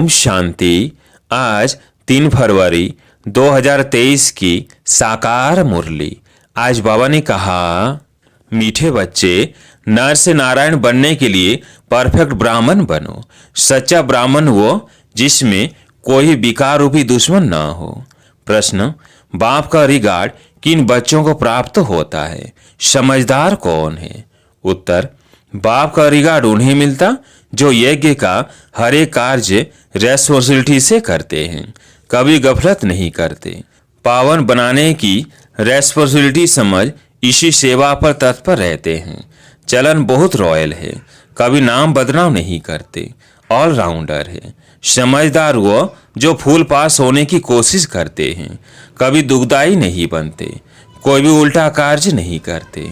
ओम शांति। आज 3 फरवरी 2023 की साकार मुरली। आज बाबा ने कहा, मीठे बच्चे, नर से नारायण बनने के लिए परफेक्ट ब्राह्मण बनो। सच्चा ब्राह्मण वो जिसमें कोई विकार रूपी दुश्मन ना हो। प्रश्न, बाप का रिगार्ड किन बच्चों को प्राप्त होता है? समझदार कौन है? उत्तर, बाप का रिगार्ड उन्हें मिलता जो यज्ञ का हर एक कार्य रेस्पॉन्सिबिलिटी से करते हैं, कभी गफलत नहीं करते। पावन बनाने की रेस्पॉन्सिबिलिटी समझ इसी सेवा पर तत्पर रहते हैं। चलन बहुत रॉयल है, कभी नाम बदनाम नहीं करते, ऑलराउंडर है। समझदार वो जो फुल पास होने की कोशिश करते हैं, कभी दुखदाई नहीं बनते, कोई भी उल्टा कार्य नहीं करते।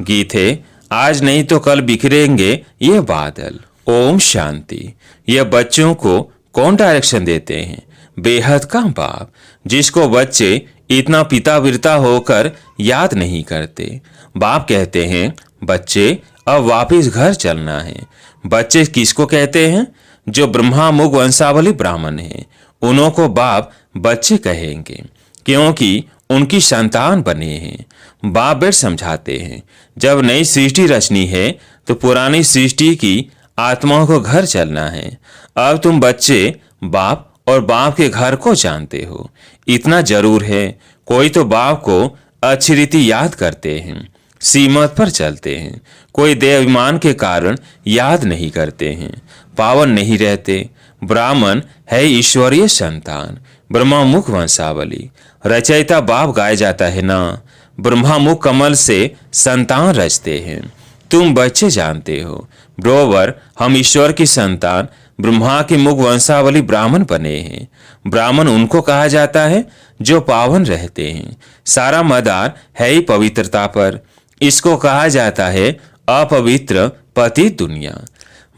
गीत है, आज नहीं तो कल बिखरेंगे ये बादल। ओम शांति। ये बच्चों को कौन डायरेक्शन देते हैं? बेहद का बाप, जिसको बच्चे इतना पिता विरता होकर याद नहीं करते। बाप कहते हैं, बच्चे अब वापिस घर चलना है। बच्चे किसको कहते हैं? जो ब्रह्मा मुख वंशावली ब्राह्मण हैं, उन्हों को बाप बच्चे कहेंगे, क्योंकि उनकी संतान बने हैं। बाप बेट समझाते हैं, जब नई सृष्टि रचनी है तो पुरानी सृष्टि की आत्माओं को घर चलना है। अब तुम बच्चे बाप और बाप के घर को जानते हो, इतना जरूर है। कोई तो बाप को अच्छी रीति याद करते हैं, सीमत पर चलते हैं। कोई देवाभिमान के कारण याद नहीं करते हैं, पावन नहीं रहते। ब्राह्मण है ईश्वरीय संतान, ब्रह्मा मुख वंशावली। रचयिता बाप गाया जाता है ना, ब्रह्मा मुख कमल से संतान रचते हैं। तुम बच्चे जानते हो ब्रोवर, हम ईश्वर की संतान ब्रह्मा के मुख वंशावली ब्राह्मण बने हैं। ब्राह्मण उनको कहा जाता है जो पावन रहते हैं। सारा मदार है ही पवित्रता पर। इसको कहा जाता है अपवित्र पतित दुनिया।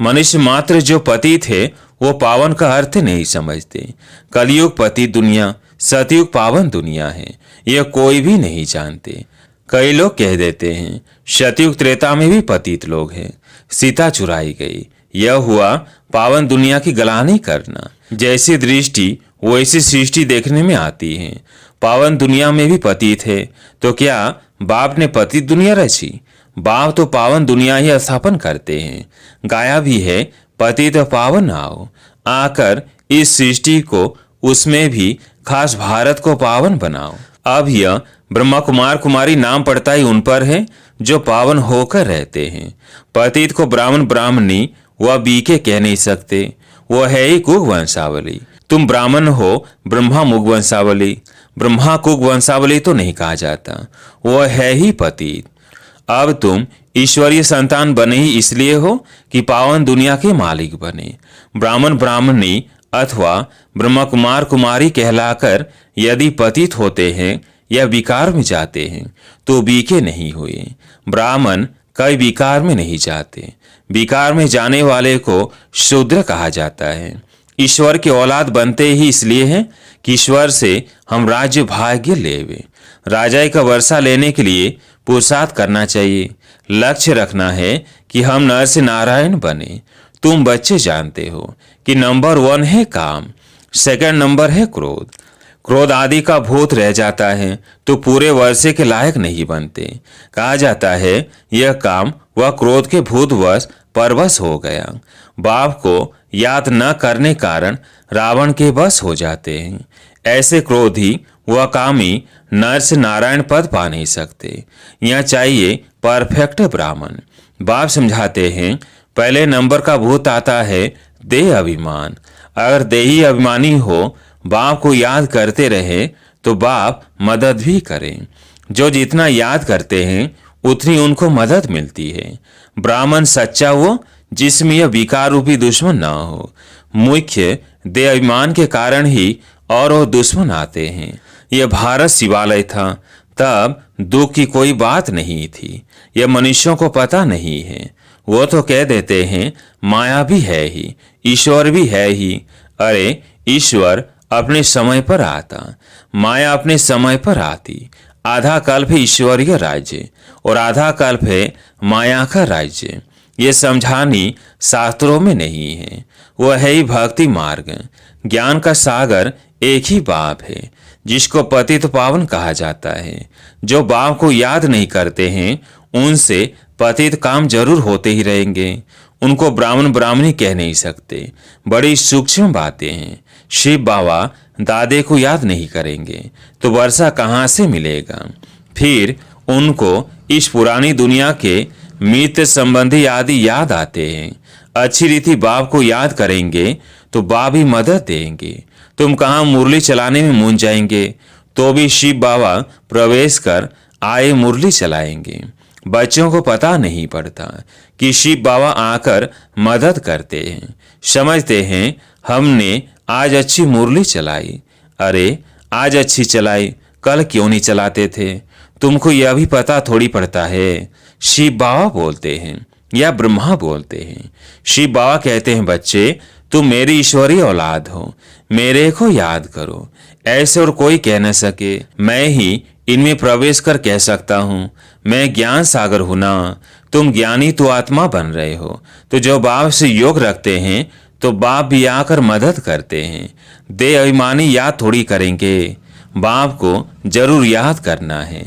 मनुष्य मात्र जो पतित है वो पावन का अर्थ नहीं समझते। कलयुग पतित दुनिया, सतयुग पावन दुनिया है, यह कोई भी नहीं जानते। कई लोग कह देते हैं सतयुग त्रेता में भी पतित लोग हैं, सीता चुराई गई। यह हुआ पावन दुनिया की गलानी करना। जैसी दृष्टि वैसी सृष्टि देखने में आती है। पावन दुनिया में भी पतित है, तो क्या बाप ने पतित दुनिया रची? बाप तो पावन दुनिया ही स्थापन करते हैं। गाया भी है, पतित पावन आओ, आकर इस सृष्टि को उसमें भी खास भारत को पावन बनाओ। अब यह ब्रह्मा कुमार कुमारी नाम पड़ता ही उन पर है जो पावन होकर रहते हैं। पतित को ब्राह्मण ब्राह्मणी वह बीके कह नहीं सकते, वो है ही कुग वंशावली। तुम ब्राह्मण हो ब्रह्मा मुख वंशावली, ब्रह्मा कुग वंशावली तो नहीं कहा जाता, वह है ही पतित। अब तुम ईश्वरीय संतान बने ही इसलिए हो कि पावन दुनिया के मालिक बने। ब्राह्मण ब्राह्मणी अथवा ब्रह्मा कुमार कुमारी कहलाकर यदि पतित होते हैं या विकार में जाते हैं तो बीके नहीं हुए। ब्राह्मण कई विकार में नहीं जाते। विकार में जाने वाले को शूद्र कहा जाता है। ईश्वर के औलाद बनते ही इसलिए हैं कि ईश्वर से हम राज्य भाग्य लेवे। राजाई का वर्षा लेने के लिए पुरुषार्थ करना चाहिए। लक्ष्य रखना है कि हम नर से नारायण बने। तुम बच्चे जानते हो कि नंबर 1 है काम, सेकंड नंबर है क्रोध। क्रोध आदि का भूत रह जाता है तो पूरे वर्षे के लायक नहीं बनते। कहा जाता है यह काम वह क्रोध के भूतवश परवश हो गया। बाप को याद न करने कारण रावण के बस हो जाते हैं। ऐसे क्रोधी वह कामी नर से नारायण पद पा नहीं सकते। यहाँ चाहिए परफेक्ट ब्राह्मण। बाप समझाते हैं पहले नंबर का भूत आता है देह अभिमान। अगर देही अभिमानी हो, बाप को याद करते रहे तो बाप मदद भी करें। जो जितना याद करते हैं उतनी उनको मदद मिलती है। ब्राह्मण सच्चा वो जिसमें यह विकार रूपी दुश्मन ना हो। मुख्य देह अभिमान के कारण ही और वो दुश्मन आते हैं। यह भारत शिवालय था, तब दुख की कोई बात नहीं थी। यह मनुष्यों को पता नहीं है। वो तो कह देते हैं माया भी है ही, ईश्वर भी है ही। अरे ईश्वर अपने समय पर आता, माया अपने समय पर आती। आधा कल्प है ईश्वरीय राज्य और आधा कल्प है माया का राज्य। ये समझानी शास्त्रों में नहीं है। वह है ही भक्ति मार्ग। ज्ञान का सागर एक ही बाप है, जिसको पतित पावन कहा जाता है। जो बाप को याद नहीं करते हैं उनसे पतित काम जरूर होते ही रहेंगे। उनको ब्राह्मण ब्राह्मणी कह नहीं सकते। बड़ी सूक्ष्म बातें हैं। शिव बाबा दादे को याद नहीं करेंगे तो वर्षा कहाँ से मिलेगा। फिर उनको इस पुरानी दुनिया के मित्र संबंधी आदि याद आते हैं। अच्छी रीति बाप को याद करेंगे तो बाप ही मदद देंगे। तुम कहाँ मुरली चलाने में मूंझ जाएंगे तो भी शिव बाबा प्रवेश कर आए मुरली चलाएंगे। बच्चों को पता नहीं पड़ता कि शिव बाबा आकर मदद करते हैं। समझते हैं हमने आज अच्छी मुरली चलाई। अरे आज अच्छी चलाई, कल क्यों नहीं चलाते थे? तुमको यह भी पता थोड़ी पड़ता है। शिव बाबा बोलते हैं या ब्रह्मा बोलते हैं। शिव बाबा कहते हैं बच्चे तुम मेरी ईश्वरीय औलाद हो, मेरे को याद करो। ऐसे और कोई कह न सके। मैं ही इनमें प्रवेश कर कह सकता हूँ मैं ज्ञान सागर हूं ना। तुम ज्ञानी तो आत्मा बन रहे हो, तो जो बाप से योग रखते हैं तो बाप भी आकर मदद करते हैं। दे अभिमानी याद थोड़ी करेंगे। बाप को जरूर याद करना है,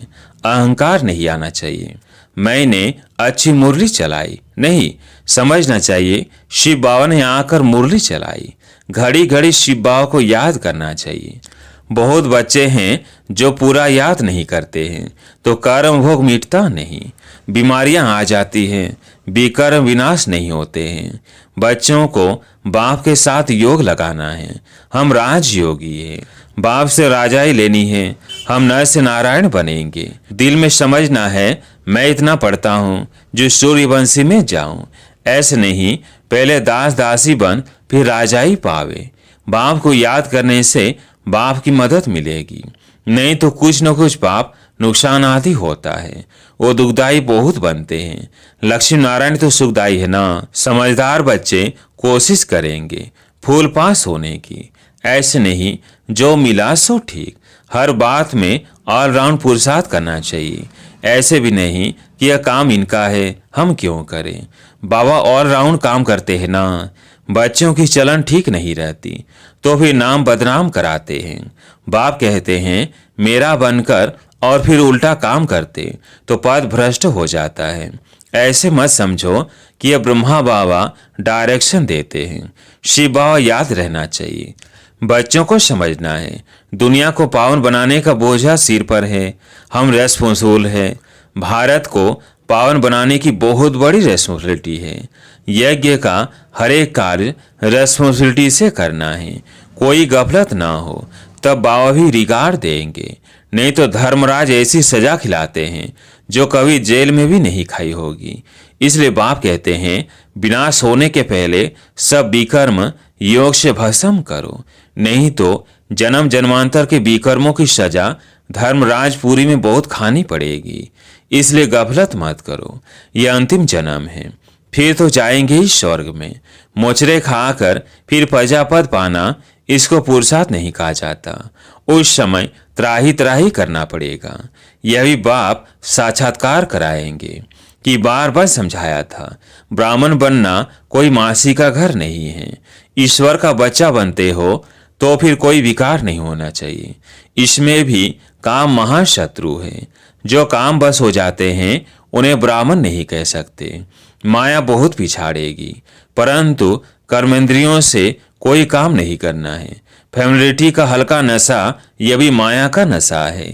अहंकार नहीं आना चाहिए। मैंने अच्छी मुरली चलाई नहीं, समझना चाहिए शिव बाबा ने आकर मुरली चलाई। घड़ी घड़ी शिव बाबा को याद करना चाहिए। बहुत बच्चे हैं जो पूरा याद नहीं करते हैं तो कर्म भोग मिटता नहीं, बीमारियां आ जाती हैं, विकर्म विनाश नहीं होते हैं। बच्चों को बाप के साथ योग लगाना है। हम राजयोगी हैं, बाप से राजाई लेनी है। हम नर से नारायण बनेंगे। दिल में समझना है मैं इतना पढ़ता हूँ जो सूर्यवंशी में जाऊं। ऐसे नहीं, पहले दास दासी बन फिर राजाई पावे। बाप को याद करने से बाप की मदद मिलेगी, नहीं तो कुछ न कुछ पाप नुकसान आदि होता है। वो दुखदाई बहुत बनते हैं। लक्ष्मी नारायण तो सुखदाई है ना। समझदार बच्चे कोशिश करेंगे फूल पास होने की। ऐसे नहीं जो मिला सो ठीक। हर बात में ऑलराउंड पुरुषार्थ करना चाहिए। ऐसे भी नहीं कि यह काम इनका है हम क्यों करें। बाबा ऑलराउंड काम करते हैं ना। बच्चों की चलन ठीक नहीं रहती तो फिर नाम बदनाम कराते हैं। बाप कहते हैं मेरा बनकर और फिर उल्टा काम करते तो पद भ्रष्ट हो जाता है। ऐसे मत समझो कि यह ब्रह्मा बाबा डायरेक्शन देते हैं। शिव बाबा याद रहना चाहिए। बच्चों को समझना है दुनिया को पावन बनाने का बोझा सिर पर है। हम रेस्पॉन्सिबल है। भारत को पावन बनाने की बहुत बड़ी रेस्पॉन्सिबिलिटी है। यज्ञ का हर एक कार्य रेस्पॉन्सिबिलिटी से करना है। कोई गफलत ना हो तब बाबा भी रिगार्ड देंगे। नहीं तो धर्मराज ऐसी सजा खिलाते हैं जो कभी जेल में भी नहीं खाई होगी। इसलिए बाप कहते हैं विनाश होने के पहले सब विकर्म योग से भस्म करो, नहीं तो जन्म जन्मांतर के विकर्मों की सजा धर्मराजपुरी में बहुत खानी पड़ेगी। इसलिए गफलत मत करो। यह अंतिम जन्म है, फिर तो जाएंगे ही स्वर्ग में। मोचरे खाकर फिर प्रजापद पाना इसको पुरुषार्थ नहीं कहा जाता। उस समय त्राही त्राही करना पड़ेगा। यह भी बाप साक्षात्कार कराएंगे कि बार बार समझाया था ब्राह्मण बनना कोई मासी का घर नहीं है। ईश्वर का बच्चा बनते हो तो फिर कोई विकार नहीं होना चाहिए। इसमें भी काम महाशत्रु है। जो काम बस हो जाते हैं उन्हें ब्राह्मण नहीं कह सकते। माया बहुत पिछाड़ेगी, परंतु कर्मेंद्रियों से कोई काम नहीं करना है। फैमिलिटी का हल्का नशा यह भी माया का नशा है।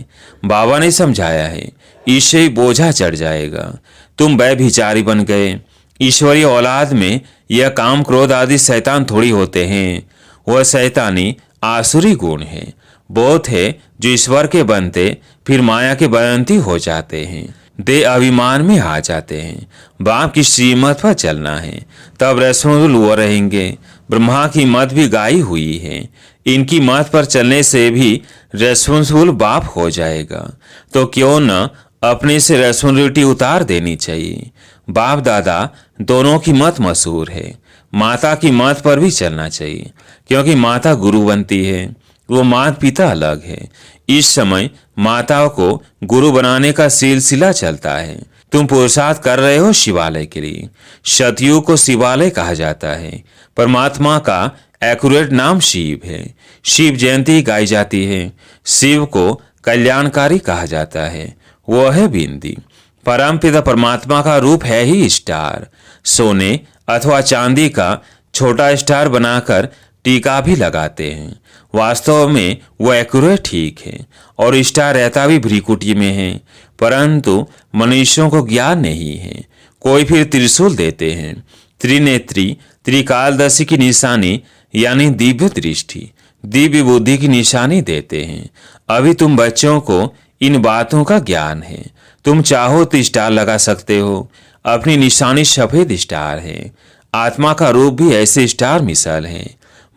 बाबा ने समझाया है इससे ही बोझा चढ़ जाएगा। तुम व्यभिचारी बन गए। ईश्वरीय औलाद में यह काम क्रोध आदि शैतान थोड़ी होते हैं। वह शैतानी आसुरी गुण है। बहुत है जो ईश्वर के बनते फिर माया के बनती हो जाते हैं। दे अभिमान में आ जाते हैं। बाप की श्रीमत पर चलना है तब रेस्पॉन्सिबल वो रहेंगे। ब्रह्मा की मत भी गाई हुई है। इनकी मत पर चलने से भी रेस्पॉन्सिबल बाप हो जाएगा। तो क्यों न अपने से रेस्पॉन्सिबिलिटी उतार देनी चाहिए। बाप दादा दोनों की मत मशहूर है। माता की मत पर भी चलना चाहिए क्योंकि माता गुरु बनती है। वो माता पिता अलग है। इस समय माताओं को गुरु बनाने का सिलसिला चलता है। तुम पुरुषार्थ कर रहे हो शिवालय के लिए। सतयुग को शिवालय कहा जाता है। परमात्मा का एक्यूरेट नाम शिव है। शिव जयंती गाई जाती है। शिव को कल्याणकारी कहा जाता है। वह है बिंदी। परमपिता परमात्मा का रूप है ही स्टार। सोने अथवा चांदी का छोटा स्टार बनाकर टीका भी लगाते हैं। वास्तव में वह एक्यूरेट ठीक है और स्टार रहता भी भ्रिकुटी में है, परंतु मनुष्यों को ज्ञान नहीं है। कोई फिर त्रिशूल देते हैं। त्रिनेत्री त्रिकालदर्शी की निशानी यानी दिव्य दृष्टि, दिव्य बुद्धि की निशानी देते हैं। अभी तुम बच्चों को इन बातों का ज्ञान है। तुम चाहो तो स्टार लगा सकते हो। अपनी निशानी सफेद स्टार है। आत्मा का रूप भी ऐसे स्टार मिसाल है।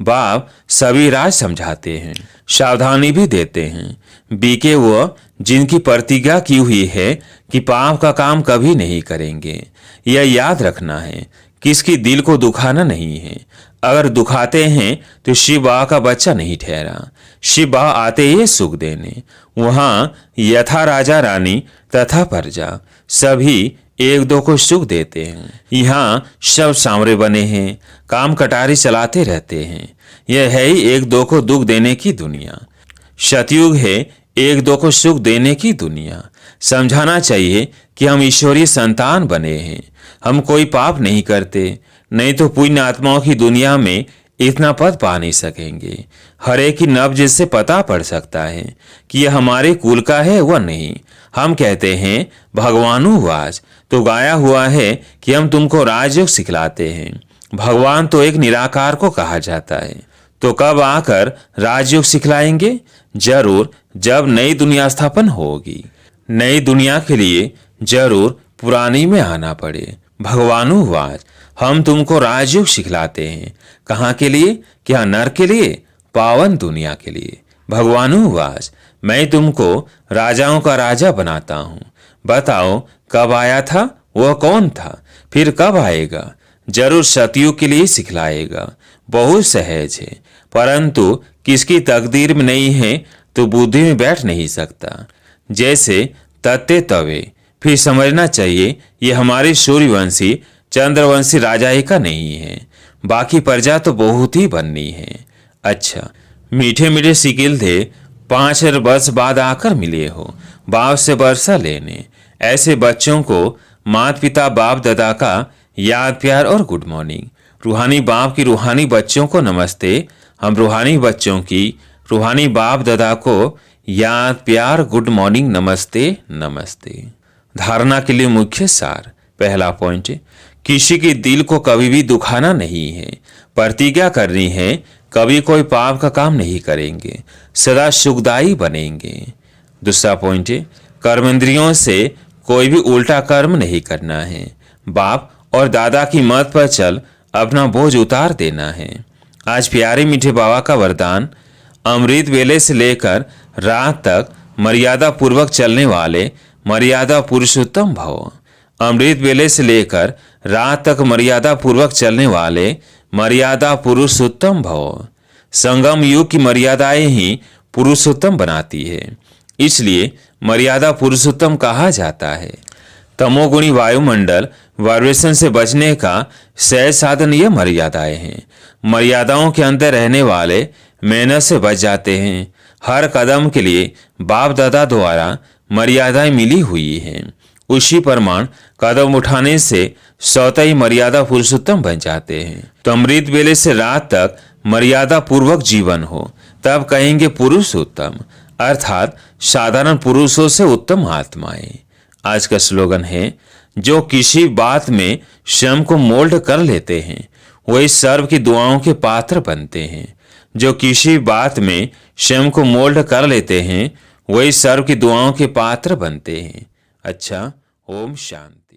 बाप सभी राज समझाते हैं, सावधानी भी देते हैं। बीके वो जिनकी प्रतिज्ञा की हुई है कि पाप का काम कभी नहीं करेंगे। यह याद रखना है, किसकी दिल को दुखाना नहीं है। अगर दुखाते हैं तो शिव बाबा का बच्चा नहीं ठहरा। शिव बाबा आते ही सुख देने। वहां यथा राजा रानी तथा प्रजा सभी एक दो को सुख देते हैं। यहाँ सब सांवरे बने हैं, काम कटारी चलाते रहते हैं। यह है ही एक दो को दुख देने की दुनिया। सतयुग है एक दो को सुख देने की दुनिया। समझाना चाहिए कि हम ईश्वरीय संतान बने हैं। हम कोई पाप नहीं करते, नहीं तो पुण्य आत्माओं की दुनिया में इतना पद पा नहीं सकेंगे। हर एक की नब्ज से पता पड़ सकता है कि यह हमारे कुल का है वह नहीं। हम कहते हैं भगवानुवाच, तो गाया हुआ है कि हम तुमको राजयोग सिखलाते हैं। भगवान तो एक निराकार को कहा जाता है, तो कब आकर राजयोग सिखलाएंगे? जरूर जब नई दुनिया स्थापन होगी। नई दुनिया के लिए जरूर पुरानी में आना पड़े। भगवानुवाच, हम तुमको राजयोग सिखलाते हैं। कहाँ के लिए? क्या नर के लिए? पावन दुनिया के लिए। भगवानुवाच, मैं तुमको राजाओं का राजा बनाता हूँ। बताओ कब आया था? वह कौन था? फिर कब आएगा? जरूर सतयुग के लिए सिखलाएगा। बहुत सहज है, परंतु किसकी तकदीर में नहीं है तो बुद्धि में बैठ नहीं सकता। जैसे तत्ते तवे। फिर समझना चाहिए ये हमारे सूर्यवंशी चंद्रवंशी राजाई का नहीं है। बाकी प्रजा तो बहुत ही बननी है। अच्छा, मीठे मीठे सिकिल थे 5 वर्ष बाद आकर मिले हो बाप से वर्षा लेने। ऐसे बच्चों को माता पिता बाप दादा का याद प्यार और गुड मॉर्निंग। रूहानी बाप की रूहानी बच्चों को नमस्ते। हम रूहानी बच्चों की रूहानी बाप दादा को याद प्यार गुड मॉर्निंग नमस्ते नमस्ते। धारणा के लिए मुख्य सार। पहला पॉइंट, किसी के दिल को कभी भी दुखाना नहीं है। प्रतिज्ञा करनी है कभी कोई पाप का काम नहीं करेंगे, सदा सुखदायी बनेंगे। दूसरा पॉइंट है, कर्मेंद्रियों से कोई भी उल्टा कर्म नहीं करना है। बाप और दादा की मत पर चल अपना बोझ उतार देना है। आज प्यारे मीठे बाबा का वरदान, अमृत वेले से लेकर रात तक मर्यादा पूर्वक चलने वाले मर्यादा पुरुषोत्तम भव। अमृत वेले से लेकर रात तक मर्यादा पूर्वक चलने वाले मर्यादा पुरुषोत्तम भव। संगम युग की मर्यादाएं ही पुरुषोत्तम बनाती है, इसलिए मर्यादा पुरुषोत्तम कहा जाता है। तमोगुणी वायुमंडल वाइब्रेशन से बचने का सहज साधन ये मर्यादाएं हैं। मर्यादाओं के अंदर रहने वाले मेहनत से बच जाते हैं। हर कदम के लिए बाप दादा द्वारा मर्यादाएं मिली हुई हैं। उसी प्रमाण कदम उठाने से स्वतः ही मर्यादा पुरुषोत्तम बन जाते हैं। तो अमृत वेले से रात तक मर्यादा पूर्वक जीवन हो तब कहेंगे पुरुषोत्तम, अर्थात साधारण पुरुषों से उत्तम आत्माएं। आज का स्लोगन है, जो किसी बात में स्वयं को मोल्ड कर लेते हैं वही सर्व की दुआओं के पात्र बनते हैं। जो किसी बात में स्वयं को मोल्ड कर लेते हैं वही सर्व की दुआओं के पात्र बनते हैं। अच्छा, ओम शांति।